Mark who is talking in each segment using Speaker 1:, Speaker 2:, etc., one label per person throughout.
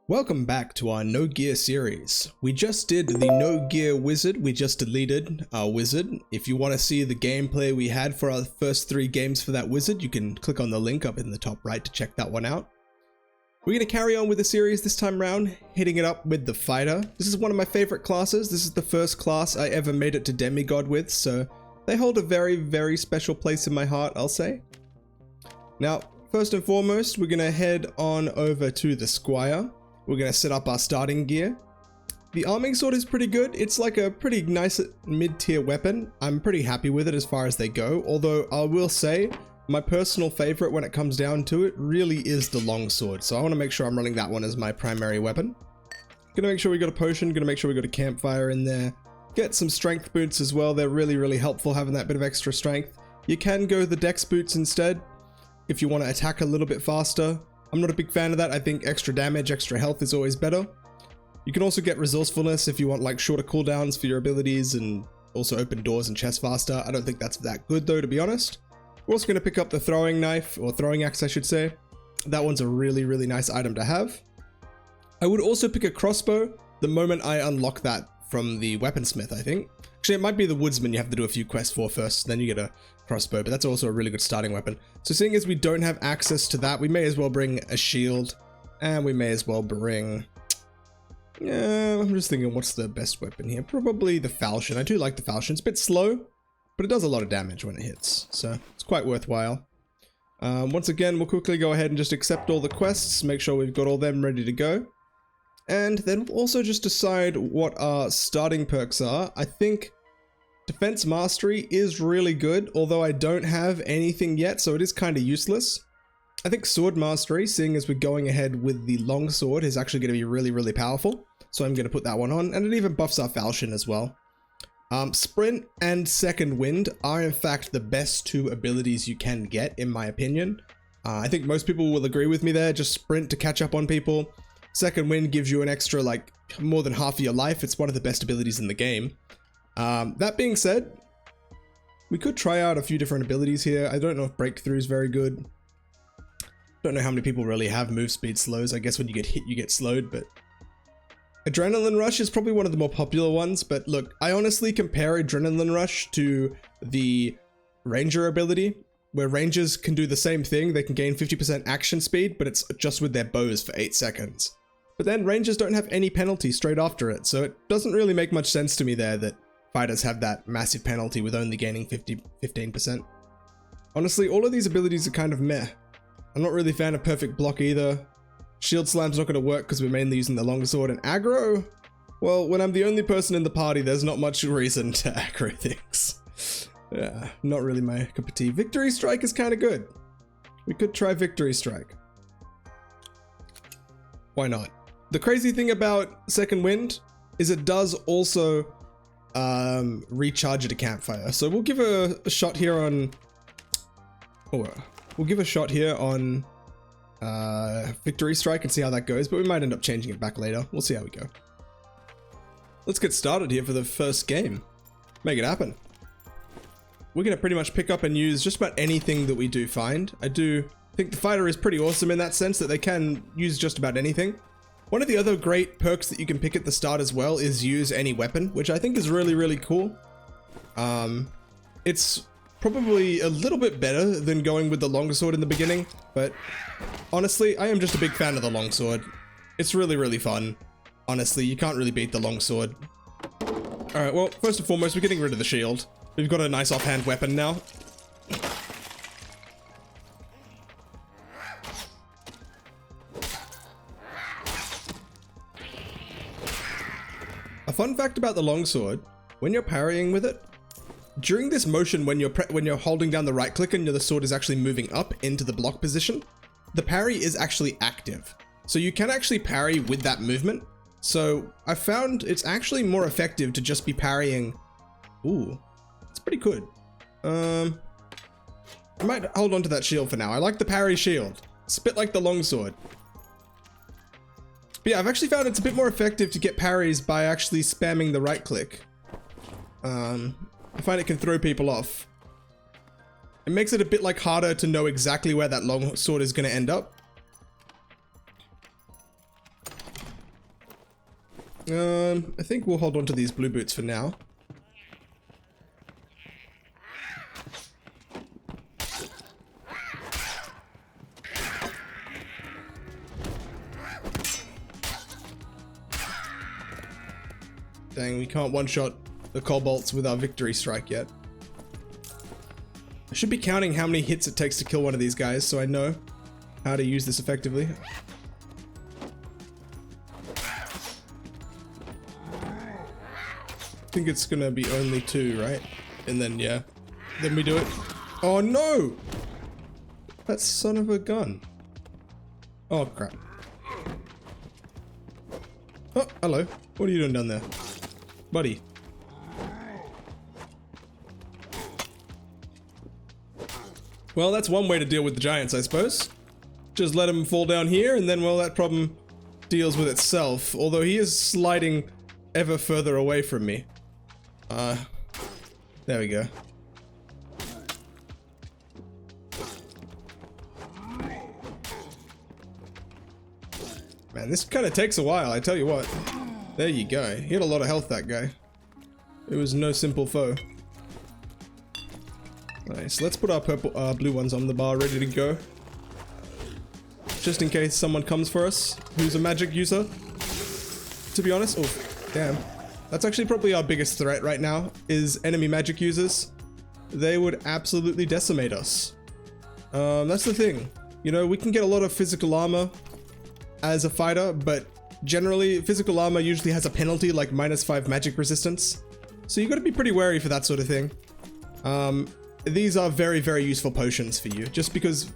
Speaker 1: Welcome back to our No Gear series. We just did the No Gear Wizard. We just deleted our wizard. If you want to see the gameplay we had for our first 3 games for that wizard, you can click on the link up in the top right to check that one out. We're going to carry on with the series this time around, hitting it up with the fighter. This is one of my favorite classes. This is the first class I ever made it to demigod with, so they hold a very, very special place in my heart, I'll say. Now, first and foremost, we're going to head on over to the Squire. We're going to set up our starting gear. The arming sword is pretty good. It's like a pretty nice mid-tier weapon. I'm pretty happy with it as far as they go, although I will say my personal favorite when it comes down to it really is the longsword. So I want to make sure I'm running that one as my primary weapon. Gonna make sure we got a potion, gonna make sure we got a campfire in there. Get some strength boots as well. They're really, really helpful having that bit of extra strength. You can go the dex boots instead if you want to attack a little bit faster. I'm not a big fan of that. I think extra damage, extra health is always better. You can also get resourcefulness if you want like shorter cooldowns for your abilities and also open doors and chests faster. I don't think that's that good though, to be honest. We're also going to pick up the throwing knife, or throwing axe I should say. That one's a really, really nice item to have. I would also pick a crossbow the moment I unlock that from the weaponsmith, I think. Actually, it might be the woodsman you have to do a few quests for first, then you get a crossbow, but that's also a really good starting weapon. So seeing as we don't have access to that, we may as well bring a shield, and we may as well bring... I'm just thinking what's the best weapon here. Probably the falchion. I do like the falchion. It's a bit slow, but it does a lot of damage when it hits, so it's quite worthwhile. Once again, we'll quickly go ahead and just accept all the quests, make sure we've got all them ready to go. And then we'll also just decide what our starting perks are. I think Defense Mastery is really good, although I don't have anything yet, so it is kind of useless. I think Sword Mastery, seeing as we're going ahead with the long sword, is actually going to be really, really powerful. So I'm going to put that one on, and it even buffs our falchion as well. Sprint and Second Wind are in fact the best 2 abilities you can get, in my opinion. I think most people will agree with me there. Just sprint to catch up on people. Second Wind gives you an extra, like, more than half of your life. It's one of the best abilities in the game. That being said, we could try out a few different abilities here. I don't know if Breakthrough is very good. Don't know how many people really have move speed slows. I guess when you get hit, you get slowed, but... Adrenaline Rush is probably one of the more popular ones, but look, I honestly compare Adrenaline Rush to the Ranger ability, where Rangers can do the same thing. They can gain 50% action speed, but it's just with their bows for 8 seconds. But then Rangers don't have any penalty straight after it, so it doesn't really make much sense to me there that fighters have that massive penalty with only gaining 15%. Honestly, all of these abilities are kind of meh. I'm not really a fan of Perfect Block either. Shield Slam's not going to work because we're mainly using the longsword. And aggro? Well, when I'm the only person in the party, there's not much reason to aggro things. Yeah, not really my cup of tea. Victory Strike is kind of good. We could try Victory Strike. Why not? The crazy thing about Second Wind is it does also recharge at a campfire. So we'll give a shot here on... we'll give a shot here on Victory Strike and see how that goes, but we might end up changing it back later. We'll see how we go. Let's get started here for the first game. Make it happen. We're going to pretty much pick up and use just about anything that we do find. I do think the fighter is pretty awesome in that sense that they can use just about anything. One of the other great perks that you can pick at the start as well is use any weapon, which I think is really, really cool. It's probably a little bit better than going with the longsword in the beginning, but honestly, I am just a big fan of the longsword. It's really, really fun. Honestly, you can't really beat the longsword. Alright, well, first and foremost, we're getting rid of the shield. We've got a nice offhand weapon now. A fun fact about the longsword, when you're parrying with it, during this motion when you're holding down the right click and the sword is actually moving up into the block position, the parry is actually active. So you can actually parry with that movement. So I found it's actually more effective to just be parrying. Ooh, it's pretty good. I might hold on to that shield for now. I like the parry shield. It's a bit like the longsword. But yeah, I've actually found it's a bit more effective to get parries by actually spamming the right click. I find it can throw people off. It makes it a bit like harder to know exactly where that long sword is going to end up. I think we'll hold on to these blue boots for now. Dang, we can't one-shot the kobolds with our victory strike yet. I should be counting how many hits it takes to kill one of these guys so I know how to use this effectively. I think it's gonna be only 2, right? And then, yeah. Then we do it. Oh no! That son of a gun. Oh crap. Oh, hello. What are you doing down there? Buddy. Well, that's one way to deal with the giants, I suppose. Just let him fall down here, and then, well, that problem deals with itself. Although he is sliding ever further away from me. There we go. Man, this kind of takes a while, I tell you what. There you go. He had a lot of health, that guy. It was no simple foe. Nice. Let's put our blue ones on the bar, ready to go. Just in case someone comes for us, who's a magic user. To be honest, oh, damn. That's actually probably our biggest threat right now, is enemy magic users. They would absolutely decimate us. That's the thing. You know, we can get a lot of physical armor as a fighter, but generally, physical armor usually has a penalty like -5 magic resistance. So you gotta be pretty wary for that sort of thing. These are very, very useful potions for you, just because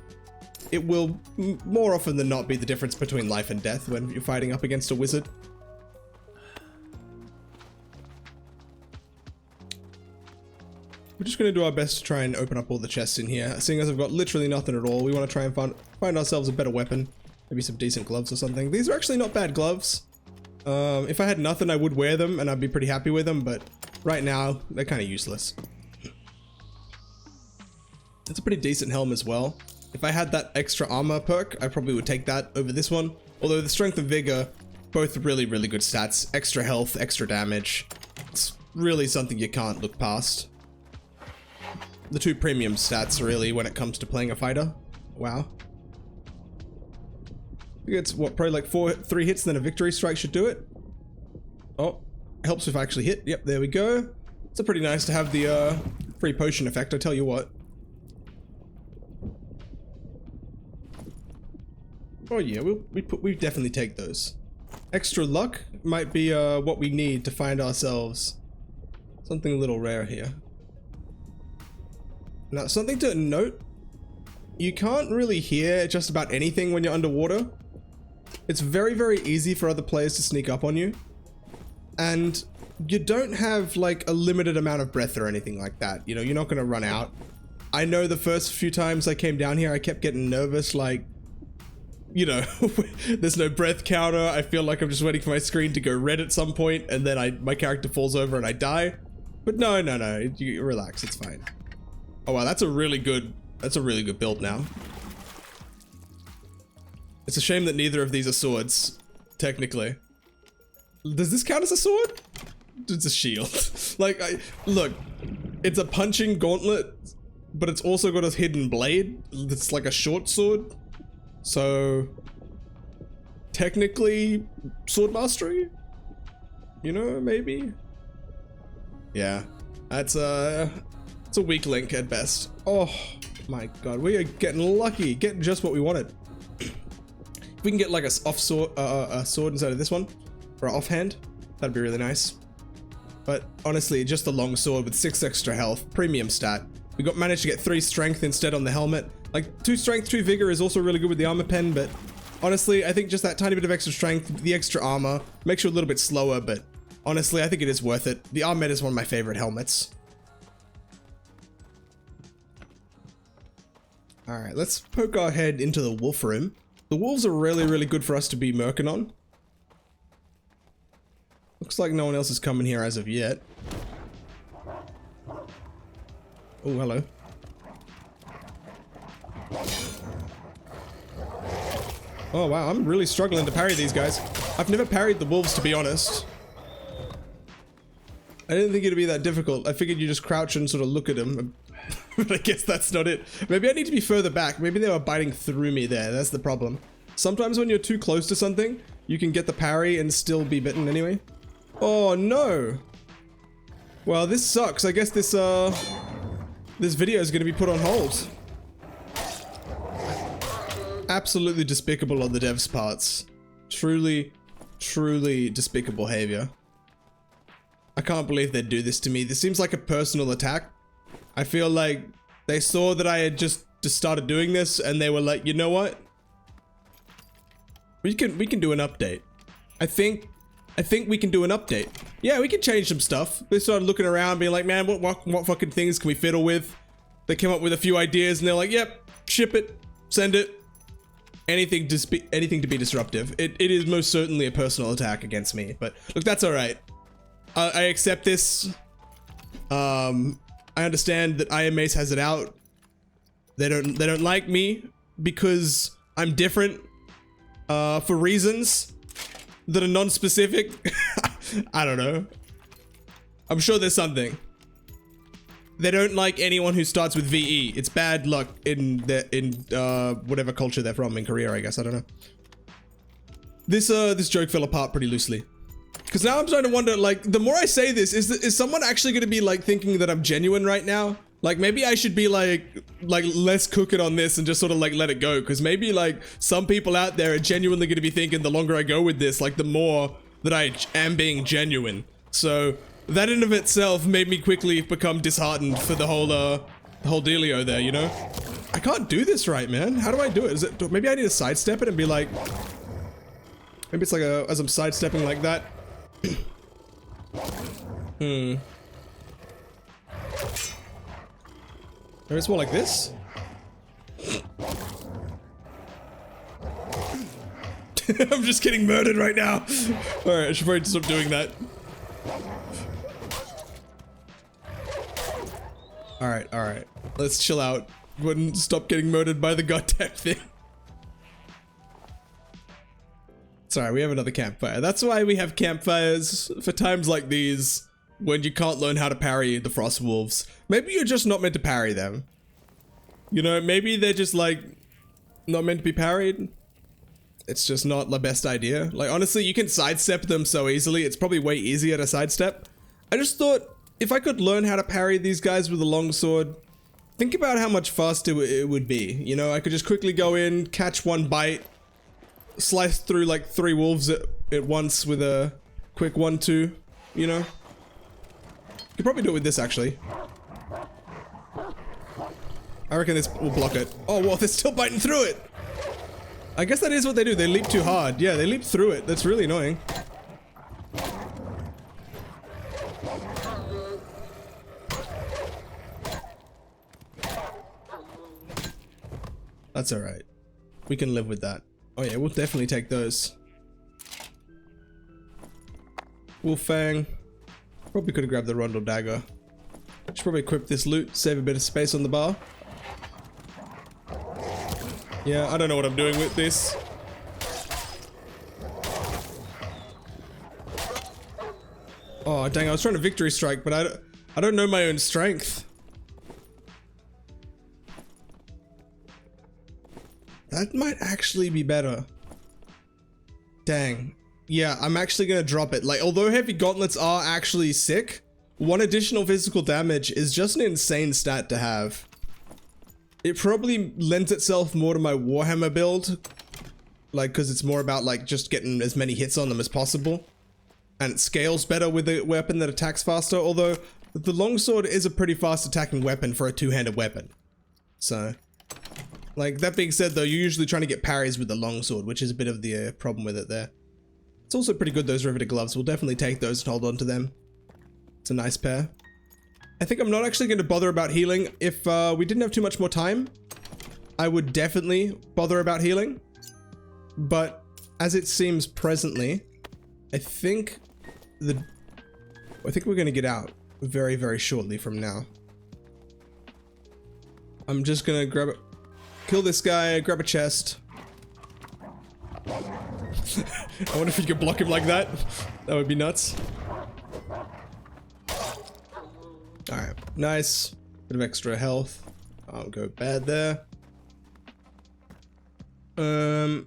Speaker 1: it will more often than not be the difference between life and death when you're fighting up against a wizard. We're just going to do our best to try and open up all the chests in here. Seeing as I've got literally nothing at all, we want to try and find ourselves a better weapon. Maybe some decent gloves or something. These are actually not bad gloves. If I had nothing, I would wear them and I'd be pretty happy with them, but right now, they're kind of useless. It's a pretty decent helm as well. If I had that extra armor perk, I probably would take that over this one. Although the strength and vigor, both really, really good stats. Extra health, extra damage. It's really something you can't look past. The 2 premium stats, really, when it comes to playing a fighter. Wow. I think it's, what, probably like 3 hits, then a victory strike should do it. Oh, helps if I actually hit. Yep, there we go. It's pretty nice to have the free potion effect, I tell you what. Oh yeah, we definitely take those. Extra luck might be what we need to find ourselves something a little rare here. Now, something to note, you can't really hear just about anything when you're underwater. It's very, very easy for other players to sneak up on you. And you don't have like a limited amount of breath or anything like that. You know, you're not going to run out. I know the first few times I came down here, I kept getting nervous, like, you know, there's no breath counter. I feel like I'm just waiting for my screen to go red at some point, and then my character falls over and I die. But no, you relax, it's fine. Oh wow, that's a really good build now. It's a shame that neither of these are swords, technically. Does this count as a sword? It's a shield. Like, look, it's a punching gauntlet, but it's also got a hidden blade. It's like a short sword. So, technically, sword mastery? You know, maybe? Yeah, that's it's a weak link at best. Oh my god, we are getting lucky, getting just what we wanted. If we can get like a sword instead of this one, or offhand, that'd be really nice. But honestly, just a long sword with 6 extra health, premium stat. We managed to get 3 strength instead on the helmet. Like 2 strength, 2 vigor is also really good with the armor pen, but honestly, I think just that tiny bit of extra strength, the extra armor, makes you a little bit slower, but honestly, I think it is worth it. The armor is one of my favorite helmets. Alright, let's poke our head into the wolf room. The wolves are really, really good for us to be merkin on. Looks like no one else is coming here as of yet. Oh, hello. Oh wow, I'm really struggling to parry these guys. I've never parried the wolves, to be honest. I didn't think it'd be that difficult. I figured you just crouch and sort of look at him. But I guess that's not it. Maybe I need to be further back. Maybe they were biting through me there. That's the problem. Sometimes when you're too close to something, you can get the parry and still be bitten anyway. Oh no. Well, this sucks. I guess this video is going to be put on hold. Absolutely despicable on the devs' parts. Truly, truly despicable behavior. I can't believe they'd do this to me. This seems like a personal attack. I feel like they saw that I had just started doing this and they were like, you know what? We can do an update. I think we can do an update. Yeah, we can change some stuff. They started looking around being like, man, what fucking things can we fiddle with? They came up with a few ideas and they're like, yep, ship it, send it. Anything to be disruptive. It is most certainly a personal attack against me, but look, that's all right. I accept this. I understand that Iron Mace has it out. They don't like me because I'm different for reasons that are non-specific. I don't know. I'm sure there's something. They don't like anyone who starts with VE. It's bad luck in whatever culture they're from, in Korea, I guess. I don't know. This joke fell apart pretty loosely. Because now I'm starting to wonder, like, the more I say this, is someone actually going to be, like, thinking that I'm genuine right now? Like, maybe I should be, like, let's cook it on this and just sort of, like, let it go. Because maybe, like, some people out there are genuinely going to be thinking the longer I go with this, like, the more that I am being genuine. So, that in of itself made me quickly become disheartened for the whole dealio there, you know? I can't do this right, man. How do I do it? Maybe I need to sidestep it and be like... Maybe it's like as I'm sidestepping like that. Maybe it's more like this? I'm just getting murdered right now. Alright, I should probably stop doing that. Alright. Let's chill out. Wouldn't stop getting murdered by the goddamn thing. Sorry, we have another campfire. That's why we have campfires, for times like these, when you can't learn how to parry the frost wolves. Maybe you're just not meant to parry them. You know, maybe they're just like, not meant to be parried. It's just not the best idea. Like, honestly, you can sidestep them so easily. It's probably way easier to sidestep. I just thought, if I could learn how to parry these guys with a longsword, think about how much faster it would be. You know, I could just quickly go in, catch one bite, slice through like 3 wolves at once with a quick 1-2, you know? Could probably do it with this, actually. I reckon this will block it. Oh, well, they're still biting through it! I guess that is what they do. They leap too hard. Yeah, they leap through it. That's really annoying. That's alright. We can live with that. Oh yeah, we'll definitely take those. Wolfang. Probably could have grabbed the Rondel Dagger. Should probably equip this loot, save a bit of space on the bar. Yeah, I don't know what I'm doing with this. Oh dang, I was trying to victory strike, but I don't know my own strength. That might actually be better. Dang. Yeah, I'm actually gonna drop it. Like, although heavy gauntlets are actually sick, 1 additional physical damage is just an insane stat to have. It probably lends itself more to my Warhammer build. Like, because it's more about, like, just getting as many hits on them as possible. And it scales better with a weapon that attacks faster, although the longsword is a pretty fast attacking weapon for a 2-handed weapon. So... like, that being said though, you're usually trying to get parries with the longsword, which is a bit of the problem with it there. It's also pretty good, those riveted gloves. We'll definitely take those and hold on to them. It's a nice pair. I think I'm not actually going to bother about healing. If we didn't have too much more time, I would definitely bother about healing. But as it seems presently, I think we're going to get out very, very shortly from now. I'm just going to grab it. Kill this guy, grab a chest. I wonder if you could block him like that. That would be nuts. Alright, nice. Bit of extra health. I'll go bad there. I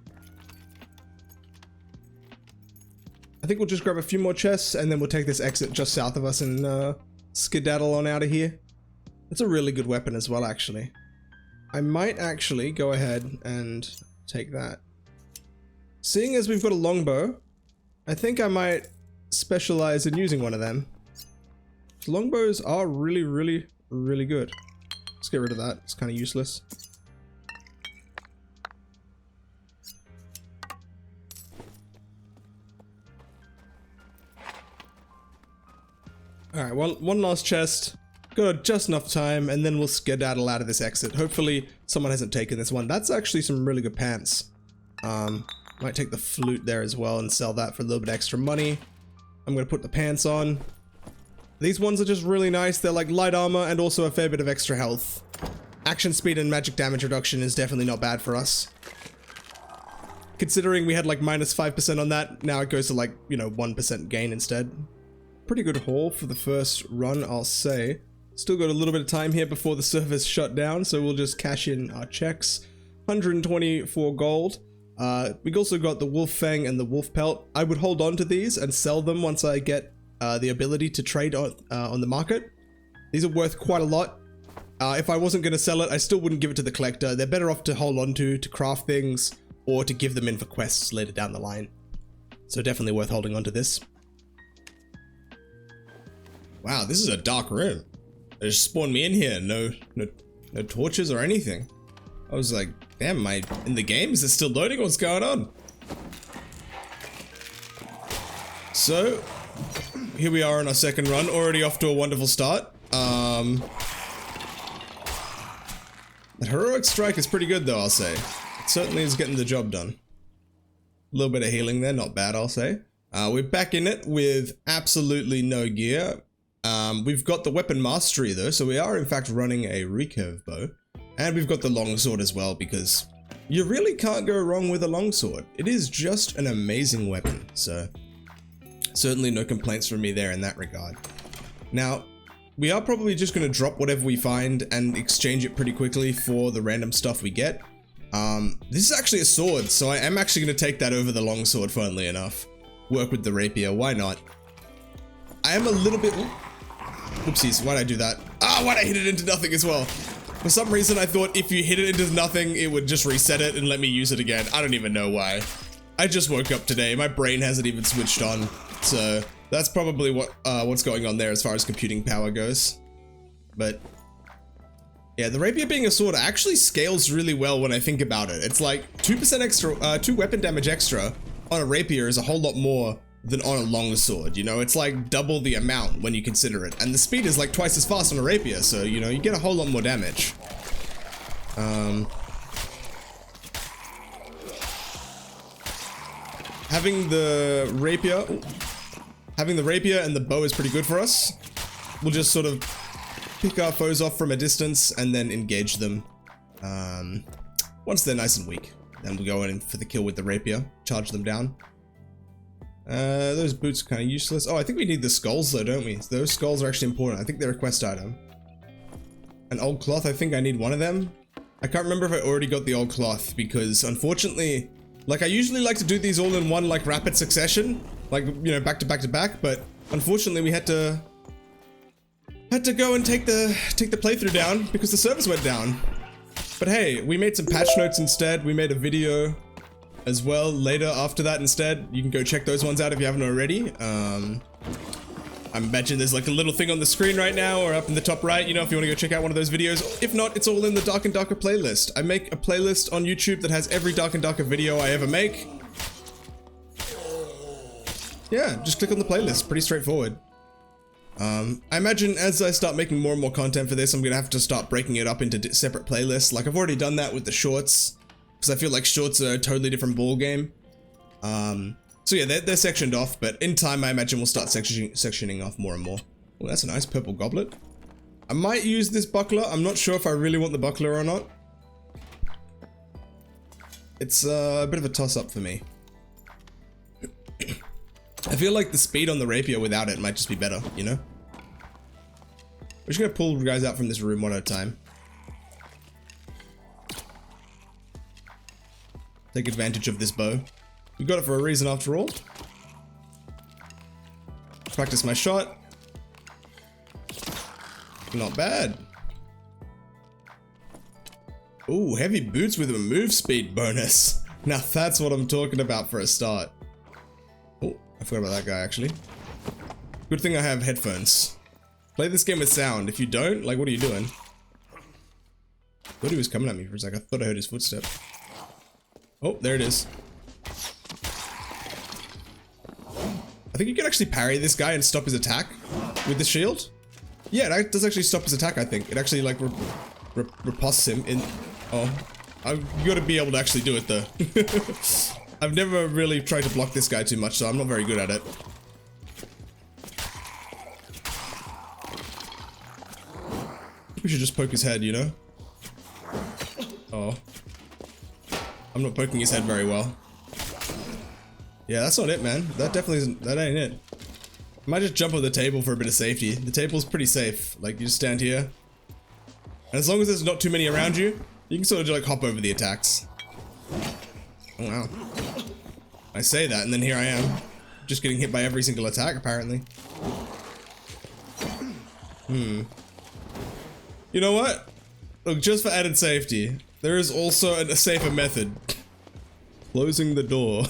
Speaker 1: think we'll just grab a few more chests and then we'll take this exit just south of us and skedaddle on out of here. It's a really good weapon as well, actually. I might actually go ahead and take that. Seeing as we've got a longbow, I think I might specialize in using one of them. Longbows are really, really, really good. Let's get rid of that. It's kind of useless. Alright, one last chest. Got just enough time, and then we'll skedaddle out of this exit. Hopefully someone hasn't taken this one. That's actually some really good pants. Might take the flute there as well and sell that for a little bit extra money. I'm gonna put the pants on. These ones are just really nice. They're like light armor and also a fair bit of extra health. Action speed and magic damage reduction is definitely not bad for us. Considering we had like minus 5% on that, now it goes to like, you know, 1% gain instead. Pretty good haul for the first run, I'll say. Still got a little bit of time here before the server's shut down, so we'll just cash in our checks. 124 gold. We also got the wolf fang and the wolf pelt. I would hold on to these and sell them once I get the ability to trade on the market. These are worth quite a lot. If I wasn't going to sell it, I still wouldn't give it to the collector. They're better off to hold on to craft things, or to give them in for quests later down the line. So definitely worth holding on to this. Wow, this is a dark room. They just spawned me in here. No torches or anything. I was like, damn, am I in the game? Is it still loading? What's going on? So, here we are on our second run, already off to a wonderful start. That heroic strike is pretty good though, I'll say. It certainly is getting the job done. A little bit of healing there, not bad, I'll say. We're back in it with absolutely no gear. We've got the weapon mastery though, so we are in fact running a recurve bow. And we've got the longsword as well, because you really can't go wrong with a longsword. It is just an amazing weapon, so certainly no complaints from me there in that regard. Now, we are probably just going to drop whatever we find and exchange it pretty quickly for the random stuff we get. This is actually a sword, so I am actually going to take that over the longsword, funnily enough. Work with the rapier, why not? I am a little bit... Whoopsies, why'd I do that? Ah, why'd I hit it into nothing as well? For some reason, I thought if you hit it into nothing, it would just reset it and let me use it again. I don't even know why. I just woke up today. My brain hasn't even switched on. So that's probably what's going on there as far as computing power goes. But yeah, the rapier being a sword actually scales really well when I think about it. It's like 2% extra, 2 weapon damage extra on a rapier is a whole lot more than on a longsword, you know? It's like double the amount when you consider it. And the speed is like twice as fast on a rapier, so, you know, you get a whole lot more damage. Having the rapier and the bow is pretty good for us. We'll just sort of pick our foes off from a distance and then engage them once they're nice and weak. Then we'll go in for the kill with the rapier, charge them down. Those boots are kind of useless. Oh, I think we need the skulls though, don't we? Those skulls are actually important. I think they're a quest item. An old cloth, I think I need one of them. I can't remember if I already got the old cloth because unfortunately, like I usually like to do these all in one like rapid succession, like, you know, back to back to back, but unfortunately we had to go and take the playthrough down because the servers went down. But hey, we made some patch notes instead. We made a video as well later after that instead. You can go check those ones out if you haven't already. I imagine there's like a little thing on the screen right now or up in the top right, you know, if you want to go check out one of those videos. If not, it's all in the Dark and Darker playlist. I make a playlist on YouTube that has every Dark and Darker video I ever make. Yeah, just click on the playlist, pretty straightforward. I imagine as I start making more and more content for this, I'm gonna have to start breaking it up into separate playlists. Like I've already done that with the shorts, because I feel like shorts are a totally different ball game. So yeah, they're sectioned off, but in time I imagine we'll start sectioning off more and more. Well, that's a nice purple goblet. I might use this buckler. I'm not sure if I really want the buckler or not. It's a bit of a toss-up for me. I feel like the speed on the rapier without it might just be better, you know? We're just gonna pull guys out from this room one at a time. Take advantage of this bow. We got it for a reason after all. Practice my shot. Not bad. Ooh, heavy boots with a move speed bonus. Now that's what I'm talking about for a start. Oh, I forgot about that guy actually. Good thing I have headphones. Play this game with sound. If you don't, like, what are you doing? I thought he was coming at me for a second. I thought I heard his footstep. Oh, there it is. I think you can actually parry this guy and stop his attack with the shield. Yeah, it does actually stop his attack, I think. It actually, like, riposts him in... Oh, I've got to be able to actually do it, though. I've never really tried to block this guy too much, so I'm not very good at it. We should just poke his head, you know? Oh. I'm not poking his head very well. Yeah, that's not it, man. That definitely isn't... That ain't it. I might just jump on the table for a bit of safety. The table's pretty safe. Like, you just stand here. And as long as there's not too many around you, you can sort of, like, hop over the attacks. Oh, wow. I say that, and then here I am. Just getting hit by every single attack, apparently. You know what? Look, just for added safety, there is also a safer method. Closing the door.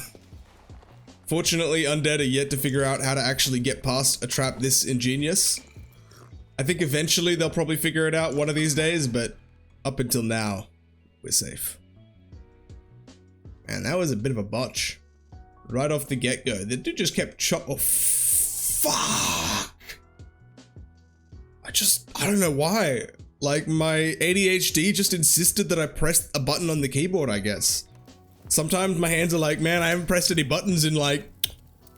Speaker 1: Fortunately, Undead are yet to figure out how to actually get past a trap this ingenious. I think eventually they'll probably figure it out one of these days, but up until now, we're safe. Man, that was a bit of a botch. Right off the get-go. The dude just kept oh, fuck! I don't know why. Like, my ADHD just insisted that I press a button on the keyboard, I guess. Sometimes my hands are like, man, I haven't pressed any buttons in like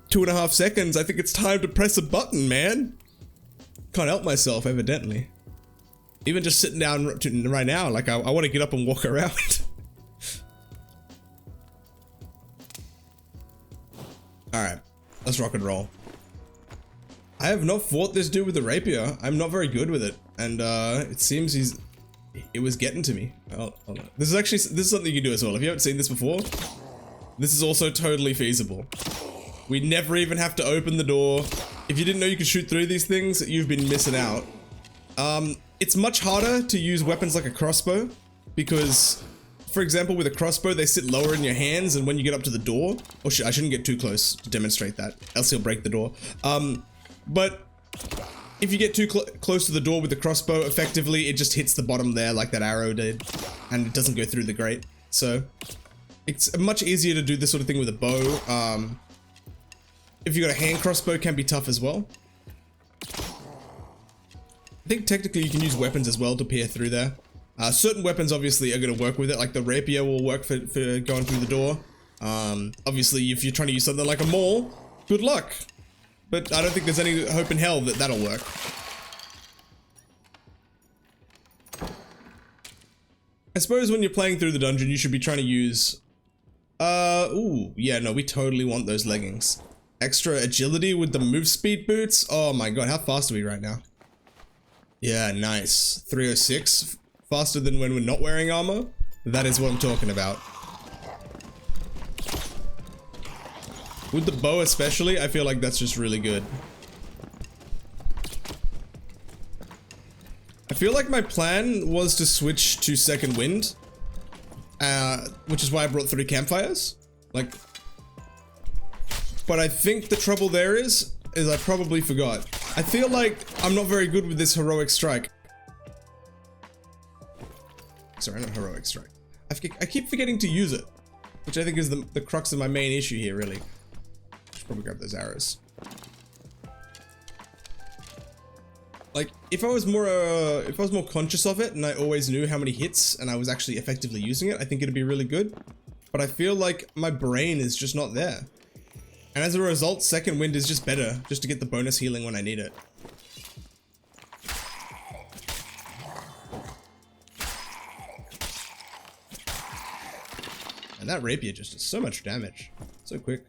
Speaker 1: 2.5 seconds. I think it's time to press a button, man. Can't help myself, evidently. Even just sitting down right now, like I want to get up and walk around. Alright, let's rock and roll. I have not fought this dude with a rapier. I'm not very good with it. And it seems it was getting to me. Oh, hold on. This is something you can do as well. If you haven't seen this before, this is also totally feasible. We never even have to open the door. If you didn't know you could shoot through these things, you've been missing out. It's much harder to use weapons like a crossbow because, for example, with a crossbow, they sit lower in your hands, and when you get up to the door, oh shit, I shouldn't get too close to demonstrate that, else he'll break the door. But if you get too close to the door with the crossbow, effectively, it just hits the bottom there like that arrow did, and it doesn't go through the grate. So, it's much easier to do this sort of thing with a bow. If you got a hand crossbow, it can be tough as well. I think technically you can use weapons as well to peer through there. Certain weapons obviously are going to work with it, like the rapier will work for going through the door. Obviously, if you're trying to use something like a maul, good luck. But I don't think there's any hope in hell that that'll work. I suppose when you're playing through the dungeon, you should be trying to use... ooh, yeah, no, we totally want those leggings. Extra agility with the move speed boots. Oh my god, how fast are we right now? Yeah, nice. 306. Faster than when we're not wearing armor. That is what I'm talking about. With the bow especially, I feel like that's just really good. I feel like my plan was to switch to second wind. Which is why I brought 3 campfires. Like... But I think the trouble there is I probably forgot. I feel like I'm not very good with this heroic strike. Sorry, not heroic strike. I keep forgetting to use it, which I think is the crux of my main issue here, really. Should probably grab those arrows. Like, if I was more conscious of it and I always knew how many hits and I was actually effectively using it, I think it'd be really good. But I feel like my brain is just not there. And as a result, second wind is just better, just to get the bonus healing when I need it. And that rapier just does so much damage. So quick.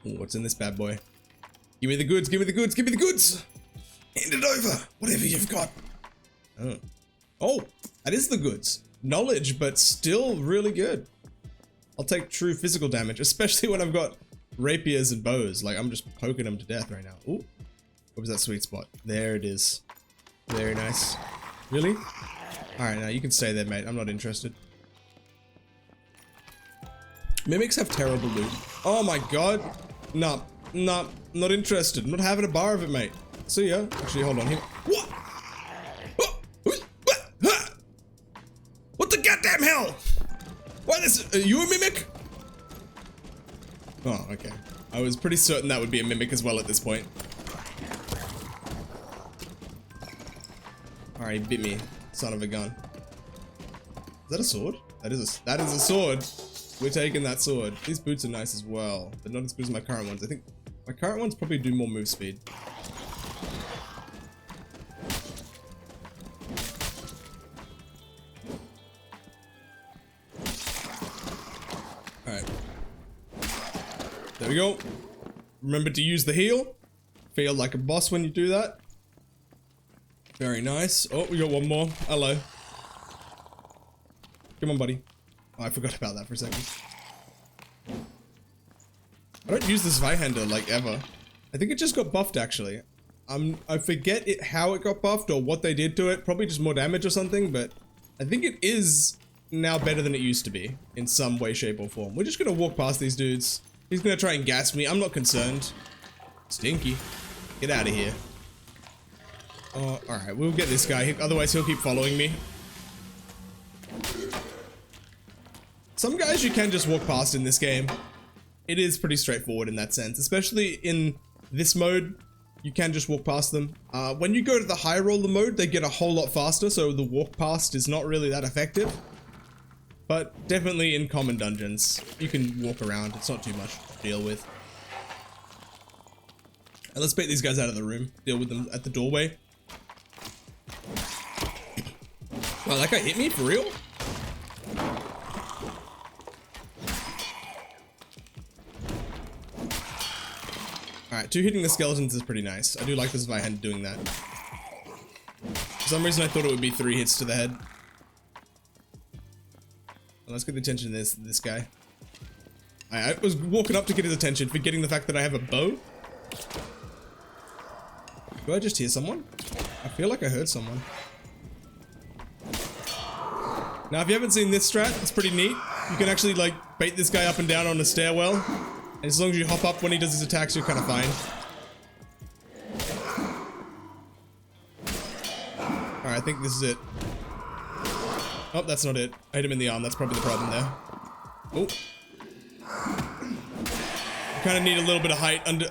Speaker 1: Ooh, what's in this bad boy? Give me the goods, give me the goods, give me the goods! Hand it over, whatever you've got. Oh. Oh, that is the goods. Knowledge, but still really good. I'll take true physical damage, especially when I've got rapiers and bows. Like, I'm just poking them to death right now. Ooh, what was that sweet spot? There it is. Very nice. Really? Alright, now you can stay there, mate. I'm not interested. Mimics have terrible loot. Oh my god. Nah, not interested. Not having a bar of it, mate. See ya. Actually, hold on here. What? What the goddamn hell? What is it? Are you a mimic? Oh, okay. I was pretty certain that would be a mimic as well at this point. Alright, he bit me. Son of a gun. Is that a sword? That is a sword. We're taking that sword. These boots are nice as well, but not as good as my current ones. I think my current ones probably do more move speed. Alright. There we go. Remember to use the heal. Feel like a boss when you do that. Very nice. Oh, we got one more. Hello. Come on, buddy. Oh, I forgot about that for a second. I don't use this Zweihander like ever. I think it just got buffed actually. I forget how it got buffed or what they did to it. Probably just more damage or something, but I think it is now better than it used to be in some way, shape, or form. We're just gonna walk past these dudes. He's gonna try and gas me. I'm not concerned. Stinky. Get out of here. Oh, alright, we'll get this guy. Otherwise, he'll keep following me. Some guys you can just walk past in this game. It is pretty straightforward in that sense. Especially in this mode, you can just walk past them. When you go to the high roller mode, they get a whole lot faster, so the walk past is not really that effective. But definitely in common dungeons, you can walk around. It's not too much to deal with. And let's bait these guys out of the room. Deal with them at the doorway. Wow, that guy hit me? For real? Alright, 2 hitting the skeletons is pretty nice. I do like this Zweihander doing that. For some reason I thought it would be 3 hits to the head. Well, let's get the attention of this guy. I was walking up to get his attention, forgetting the fact that I have a bow. Do I just hear someone? I feel like I heard someone. Now, if you haven't seen this strat, it's pretty neat. You can actually, like, bait this guy up and down on a stairwell. And as long as you hop up when he does his attacks, you're kind of fine. Alright, I think this is it. Oh, that's not it. I hit him in the arm. That's probably the problem there. Oh. I kind of need a little bit of height under,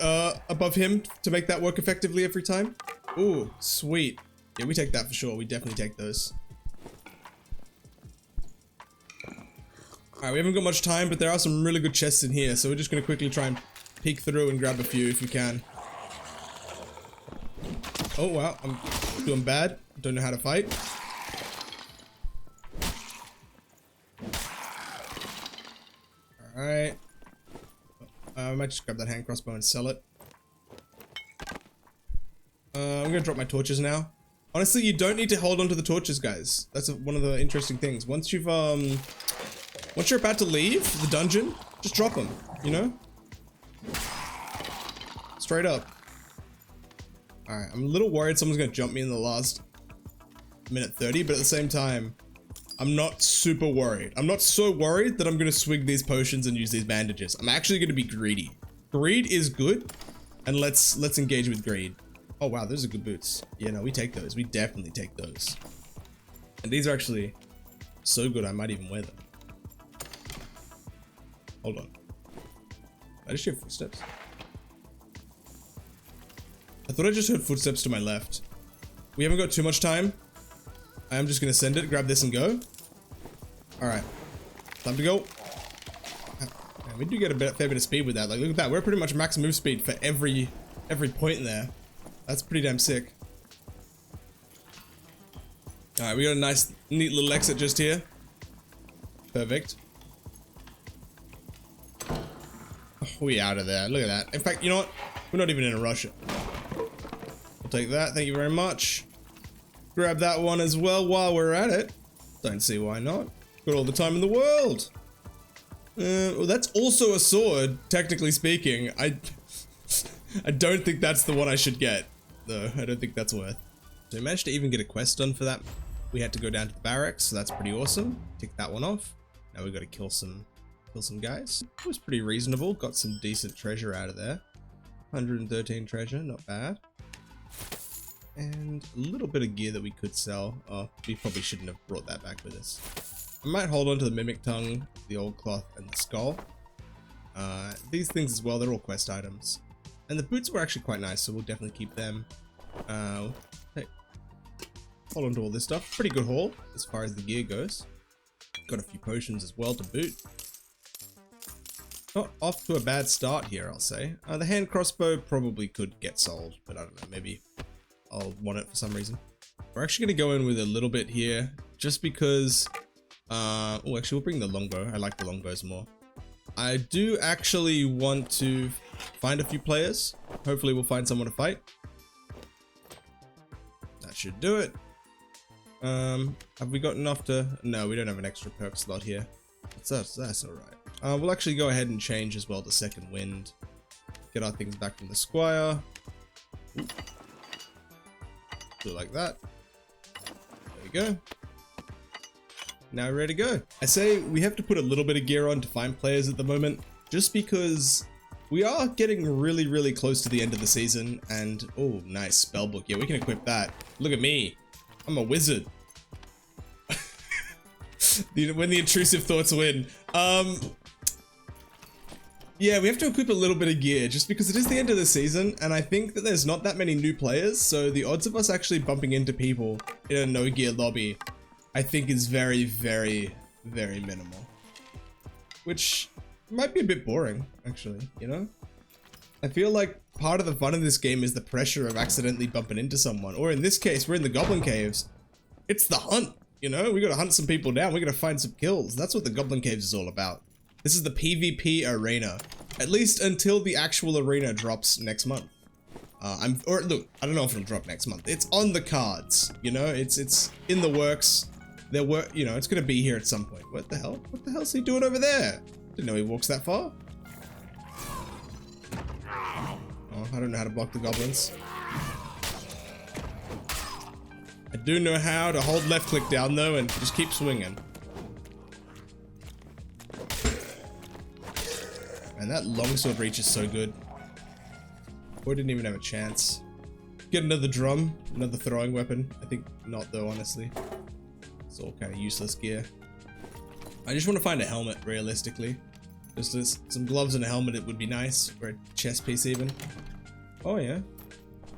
Speaker 1: above him to make that work effectively every time. Ooh, sweet. Yeah, we take that for sure. We definitely take those. Alright, we haven't got much time, but there are some really good chests in here, so we're just going to quickly try and peek through and grab a few if we can. Oh wow, I'm doing bad. Don't know how to fight. Alright. I might just grab that hand crossbow and sell it. I'm gonna drop my torches now. Honestly, you don't need to hold on to the torches, guys. That's one of the interesting things. Once you're about to leave the dungeon, just drop them, you know? Straight up. Alright, I'm a little worried someone's gonna jump me in the last minute 30, but at the same time, I'm not super worried. I'm not so worried that I'm gonna swig these potions and use these bandages. I'm actually gonna be greedy. Greed is good, and let's engage with greed. Oh wow, those are good boots. Yeah, no, we take those. We definitely take those. And these are actually so good, I might even wear them. Hold on. I just hear footsteps. I thought I just heard footsteps to my left. We haven't got too much time. I am just gonna send it, grab this and go. Alright. Time to go. Man, we do get a fair bit of speed with that. Like, look at that. We're pretty much max move speed for every point in there. That's pretty damn sick. Alright, we got a nice, neat little exit just here. Perfect. Oh, we out of there. Look at that. In fact, you know what? We're not even in a rush. We'll take that. Thank you very much. Grab that one as well while we're at it. Don't see why not. Got all the time in the world. Well, that's also a sword, technically speaking. I don't think that's the one I should get, though. I don't think that's worth. So we managed to even get a quest done for that. We had to go down to the barracks, so that's pretty awesome. Tick that one off. Now we got to kill some guys. It was pretty reasonable. Got some decent treasure out of there. 113 treasure, not bad. And a little bit of gear that we could sell. Oh, we probably shouldn't have brought that back with us. I might hold on to the mimic tongue, the old cloth, and the skull. These things as well, they're all quest items. And the boots were actually quite nice, so we'll definitely keep them. Hey, hold on to all this stuff. Pretty good haul as far as the gear goes. Got a few potions as well to boot. Not off to a bad start here, I'll say. The hand crossbow probably could get sold, but I don't know, maybe I'll want it for some reason. We're actually going to go in with a little bit here, just because... oh, actually, we'll bring the longbow. I like the longbows more. I do actually want to find a few players. Hopefully we'll find someone to fight. That should do it. Have we got enough to... No, we don't have an extra perk slot here. That's alright. We'll actually go ahead and change as well to second wind. Get our things back from the squire. Ooh. Do it like that. There we go. Now we're ready to go. I say we have to put a little bit of gear on to find players at the moment, just because we are getting really, really close to the end of the season. And oh, nice spellbook. Yeah, we can equip that. Look at me. I'm a wizard. When the intrusive thoughts win. Yeah, we have to equip a little bit of gear just because it is the end of the season, and I think that there's not that many new players, so the odds of us actually bumping into people in a no gear lobby, I think is very, very, very minimal. Which might be a bit boring, actually, you know? I feel like part of the fun of this game is the pressure of accidentally bumping into someone, or in this case, we're in the Goblin Caves. It's the hunt, you know? We gotta hunt some people down, we gotta find some kills. That's what the Goblin Caves is all about. This is the PvP arena, at least until the actual arena drops next month. Look, I don't know if it'll drop next month. It's on the cards, you know. It's in the works. You know, it's gonna be here at some point. What the hell? What the hell's he doing over there? Didn't know he walks that far. Oh, I don't know how to block the goblins. I do know how to hold left click down though and just keep swinging. And that longsword reach is so good. Boy didn't even have a chance. Get another drum, another throwing weapon. I think not though, honestly. It's all kind of useless gear. I just want to find a helmet, realistically. Just some gloves and a helmet, it would be nice. Or a chest piece even. Oh yeah.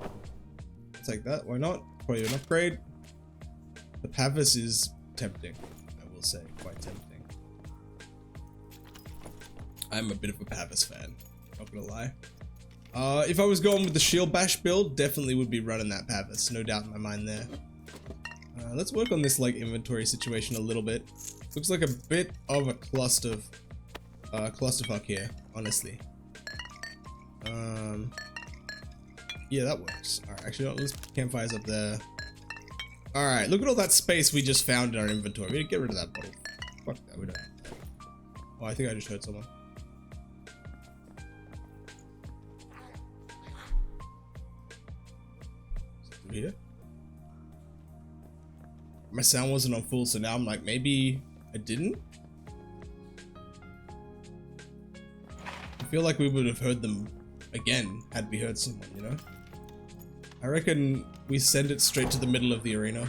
Speaker 1: I'll take that, why not? Probably an upgrade. The Pavis is tempting, I will say, quite tempting. I'm a bit of a Pavis fan, not gonna lie. If I was going with the shield bash build, definitely would be running that Pavis, no doubt in my mind there. Let's work on this like inventory situation a little bit. Looks like a bit of a clusterfuck here, honestly. Yeah, that works. Alright, actually, let's put campfires up there. Alright, look at all that space we just found in our inventory. We need to get rid of that bottle. Fuck that, we don't. Oh, I think I just heard someone. Here? My sound wasn't on full, so now I'm like, maybe I didn't? I feel like we would have heard them again had we heard someone, you know? I reckon we send it straight to the middle of the arena.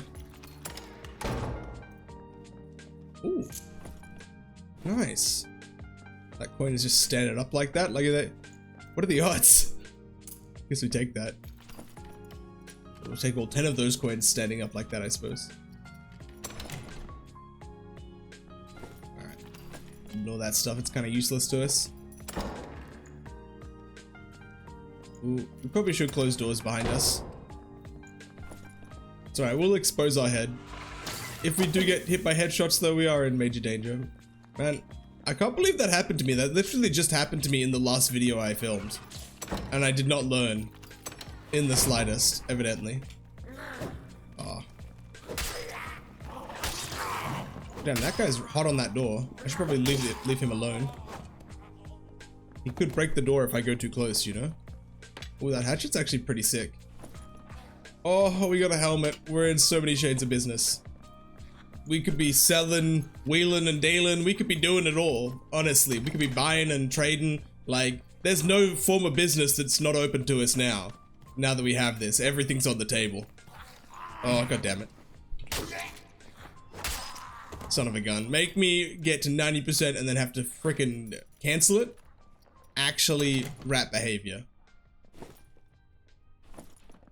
Speaker 1: Ooh. Nice. That coin is just standing up like that? Look at that. What are the odds? Guess we take that. We'll take all 10 of those coins standing up like that, I suppose. Alright. Ignore that stuff, it's kind of useless to us. Ooh, we probably should close doors behind us. It's alright, we'll expose our head. If we do get hit by headshots though, we are in major danger. Man, I can't believe that happened to me. That literally just happened to me in the last video I filmed. And I did not learn. in the slightest, evidently. Oh. Damn, that guy's hot on that door. I should probably leave him alone. He could break the door if I go too close, you know? Oh, that hatchet's actually pretty sick. Oh, we got a helmet. We're in so many shades of business. We could be selling, wheeling and dealing. We could be doing it all, honestly. We could be buying and trading. Like, there's no form of business that's not open to us now. Now that we have this, everything's on the table. Oh, god damn it. Son of a gun. Make me get to 90% and then have to frickin' cancel it. Actually, rat behavior.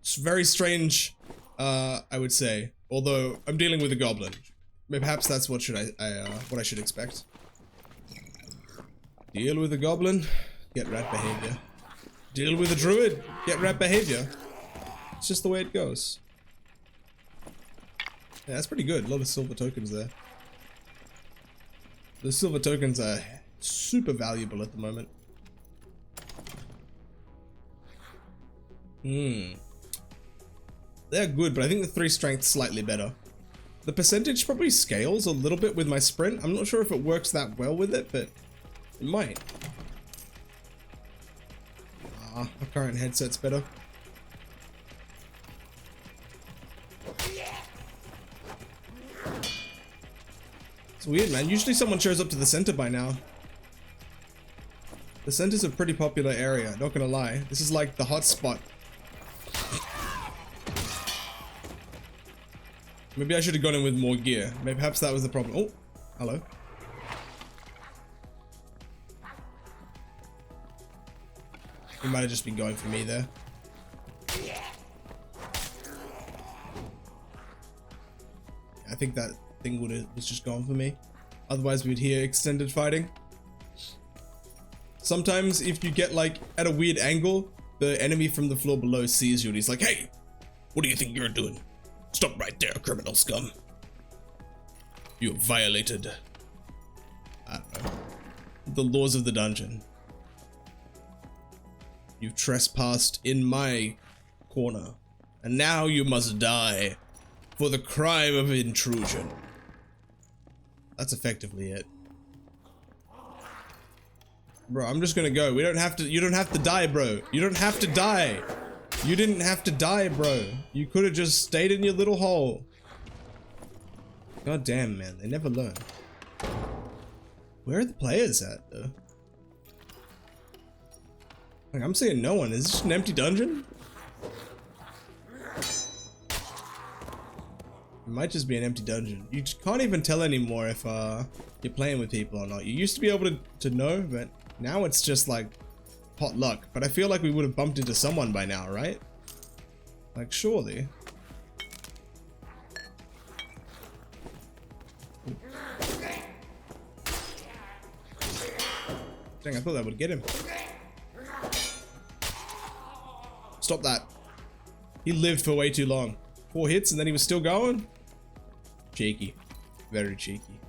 Speaker 1: It's very strange, I would say. Although, I'm dealing with a goblin. Perhaps that's what I should expect. Deal with a goblin, get rat behavior. Deal with a druid, get rat behavior. It's just the way it goes. Yeah, that's pretty good. A lot of silver tokens there. The silver tokens are super valuable at the moment. They're good, but I think the 3 strength's slightly better. The percentage probably scales a little bit with my sprint. I'm not sure if it works that well with it, but it might. My current headset's better. It's weird, man. Usually someone shows up to the center by now. The center's a pretty popular area, not gonna lie. This is like the hot spot. Maybe I should have gone in with more gear. Maybe perhaps that was the problem. Oh, hello. He might have just been going for me there. I think that thing was just going for me. Otherwise we'd hear extended fighting. Sometimes if you get like at a weird angle, the enemy from the floor below sees you and he's like, hey, what do you think you're doing? Stop right there, criminal scum. You have violated, I don't know, the laws of the dungeon. You've trespassed in my corner, and now you must die for the crime of intrusion. That's effectively it. Bro, I'm just gonna go. We don't have to, you don't have to die, bro. You don't have to die. You didn't have to die, bro. You could have just stayed in your little hole. God damn, man. They never learn. Where are the players at, though? Like, I'm seeing no one. Is this an empty dungeon? It might just be an empty dungeon. You just can't even tell anymore if you're playing with people or not. You used to be able to know, but now it's just like pot luck. But I feel like we would have bumped into someone by now, right? Like, surely. Dang, I thought that would get him. Stop that. He lived for way too long. 4 hits and then he was still going? Cheeky. Very cheeky.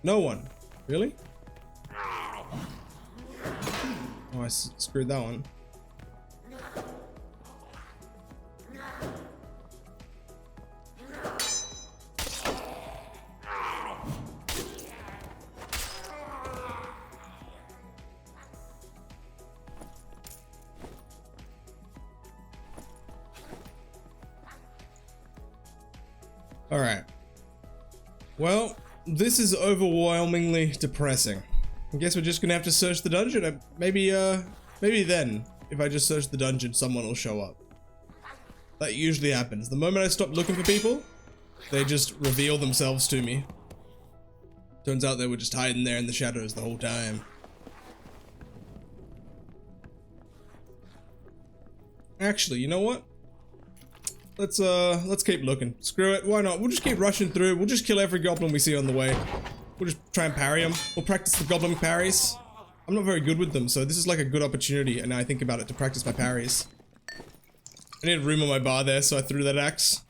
Speaker 1: No one. Really? Oh, I screwed that one. Alright. Well, this is overwhelmingly depressing. I guess we're just gonna have to search the dungeon. Maybe then, if I just search the dungeon, someone will show up. That usually happens. The moment I stop looking for people, they just reveal themselves to me. Turns out they were just hiding there in the shadows the whole time. Actually, you know what? Let's keep looking. Screw it, why not? We'll just keep rushing through. We'll just kill every goblin we see on the way. We'll just try and parry them. We'll practice the goblin parries. I'm not very good with them, so this is like a good opportunity, and now I think about it, to practice my parries. I need room on my bar there, so I threw that axe.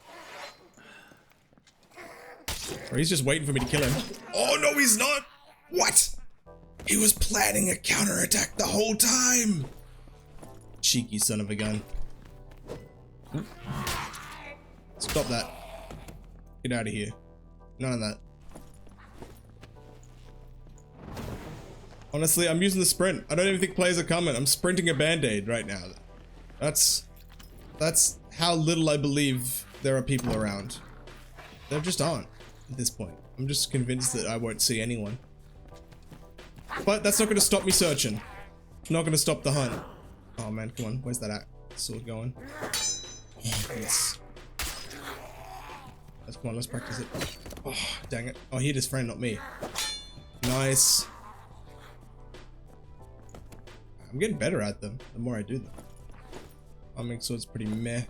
Speaker 1: Or he's just waiting for me to kill him. Oh no, he's not! What? He was planning a counterattack the whole time! Cheeky son of a gun. Stop that. Get out of here. None of that. Honestly, I'm using the sprint. I don't even think players are coming. I'm sprinting a band-aid right now. That's how little I believe there are people around. There just aren't at this point. I'm just convinced that I won't see anyone. But that's not going to stop me searching. It's not going to stop the hunt. Oh man, come on. Where's that sword going? Yes. Come on, let's practice it. Oh, dang it. Oh, he hit his friend, not me. Nice. I'm getting better at them the more I do them. Arming sword's pretty meh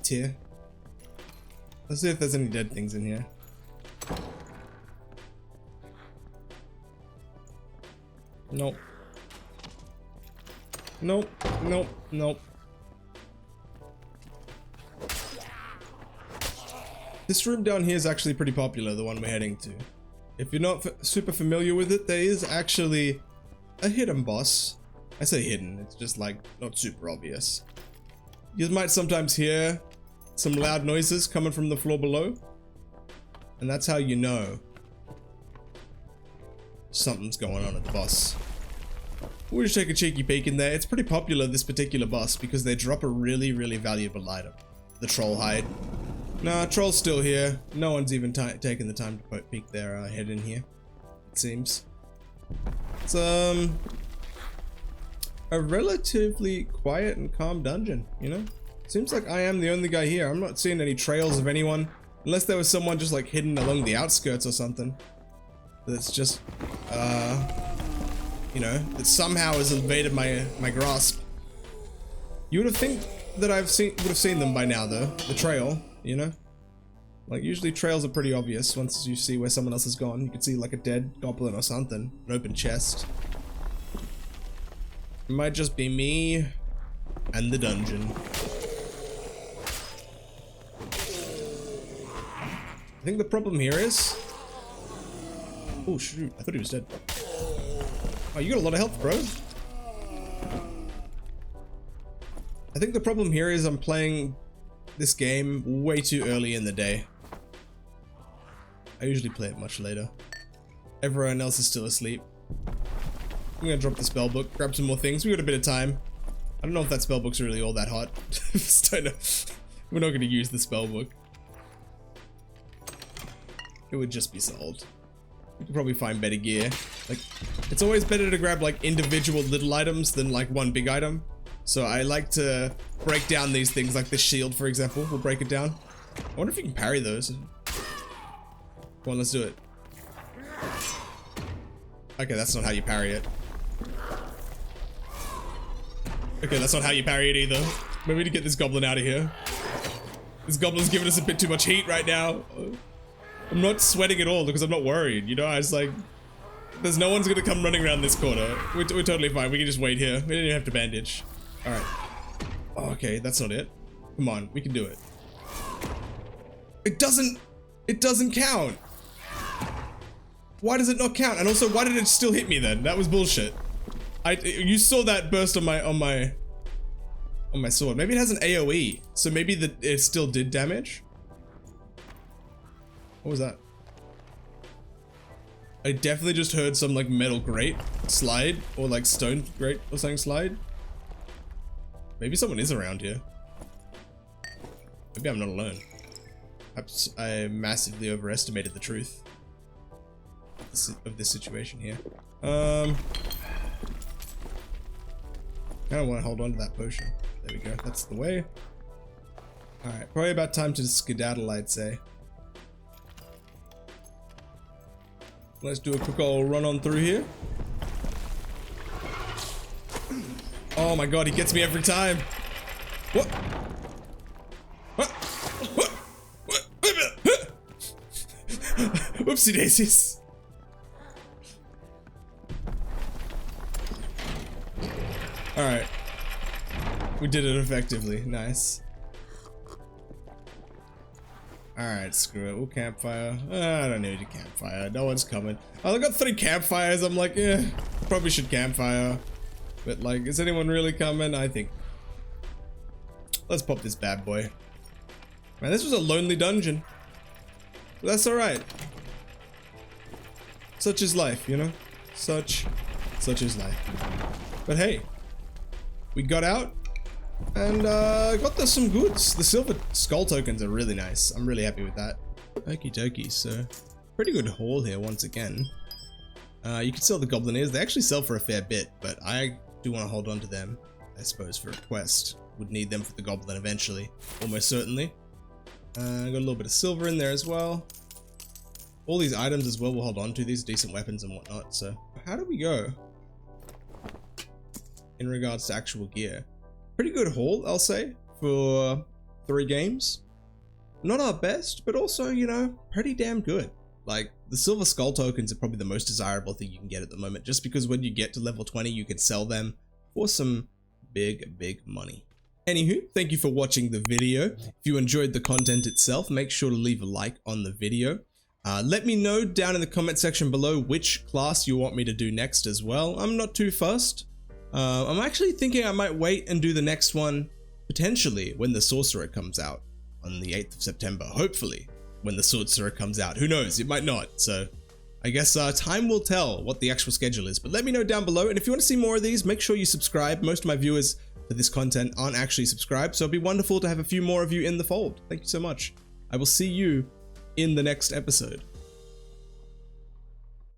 Speaker 1: tier. Let's see if there's any dead things in here. Nope. Nope. Nope. Nope. This room down here is actually pretty popular, the one we're heading to. If you're not super familiar with it, there is actually a hidden boss. I say hidden, it's just like not super obvious. You might sometimes hear some loud noises coming from the floor below, and that's how you know something's going on at the boss. We'll just take a cheeky peek in there. It's pretty popular, this particular boss, because they drop a really, really valuable item. The troll hide. Nah, troll's still here. No one's even taken the time to peek their head in here, it seems. It's a relatively quiet and calm dungeon, you know? Seems like I am the only guy here. I'm not seeing any trails of anyone, unless there was someone just like hidden along the outskirts or something. That's just, you know, that somehow has invaded my grasp. You would have think that would have seen them by now though, the trail. You know, like usually trails are pretty obvious once you see where someone else has gone. You can see like a dead goblin or something, an open chest. It might just be me and the dungeon. I think the problem here is, oh shoot, I thought he was dead. Oh, you got a lot of health, bro. I think the problem here is I'm playing this game way too early in the day. I usually play it much later. Everyone else is still asleep. I'm gonna drop the spellbook, grab some more things. We got a bit of time. I don't know if that spellbook's really all that hot. We're not gonna use the spellbook. It would just be sold. You could probably find better gear. Like, it's always better to grab like individual little items than like one big item. So I like to break down these things, like the shield, for example. We'll break it down. I wonder if you can parry those. Come on, let's do it. Okay, that's not how you parry it. Okay, that's not how you parry it either. Maybe we need to get this goblin out of here. This goblin's giving us a bit too much heat right now. I'm not sweating at all because I'm not worried, you know? I was like, there's no one's gonna come running around this corner. We're totally fine. We can just wait here. We don't even have to bandage. Alright. Oh, okay, that's not it. Come on, we can do it. It doesn't count. Why does it not count? And also, why did it still hit me then? That was bullshit. You saw that burst on my sword. Maybe it has an AoE, so maybe it still did damage. What was that? I definitely just heard some like metal grate slide, or like stone grate or something slide. Maybe someone is around here. Maybe I'm not alone. Perhaps I massively overestimated the truth of this situation here. I don't want to hold on to that potion. There we go. That's the way. Alright, probably about time to skedaddle, I'd say. Let's do a quick old run on through here. Oh my god, he gets me every time. What? What? What? What? Whoopsie daisies. Alright. We did it effectively. Nice. Alright, screw it. We'll campfire. I don't need a campfire. No one's coming. Oh, I got 3 campfires. I'm like, yeah, probably should campfire. But like, is anyone really coming? I think. Let's pop this bad boy. Man, this was a lonely dungeon. But that's alright. Such is life, you know? Such is life. But hey, we got out. And got some goods. The silver skull tokens are really nice. I'm really happy with that. Okie dokie, so pretty good haul here once again. You can sell the goblin ears. They actually sell for a fair bit, but I do want to hold on to them, I suppose, for a quest. Would need them for the goblin eventually, almost certainly. Got a little bit of silver in there as well. All these items as well we'll hold on to. These decent weapons and whatnot. So how do we go in regards to actual gear? Pretty good haul, I'll say, for 3 games. Not our best, but also, you know, pretty damn good. Like, the silver skull tokens are probably the most desirable thing you can get at the moment, just because when you get to level 20, you can sell them for some big money. Anywho, thank you for watching the video. If you enjoyed the content itself, make sure to leave a like on the video. Let me know down in the comment section below which class you want me to do next as well. I'm not too fussed. I'm actually thinking I might wait and do the next one potentially when the sorcerer comes out on the 8th of September. Hopefully when the sorcerer comes out. Who knows? It might not. So I guess time will tell what the actual schedule is. But let me know down below. And if you want to see more of these, make sure you subscribe. Most of my viewers for this content aren't actually subscribed. So it'd be wonderful to have a few more of you in the fold. Thank you so much. I will see you in the next episode.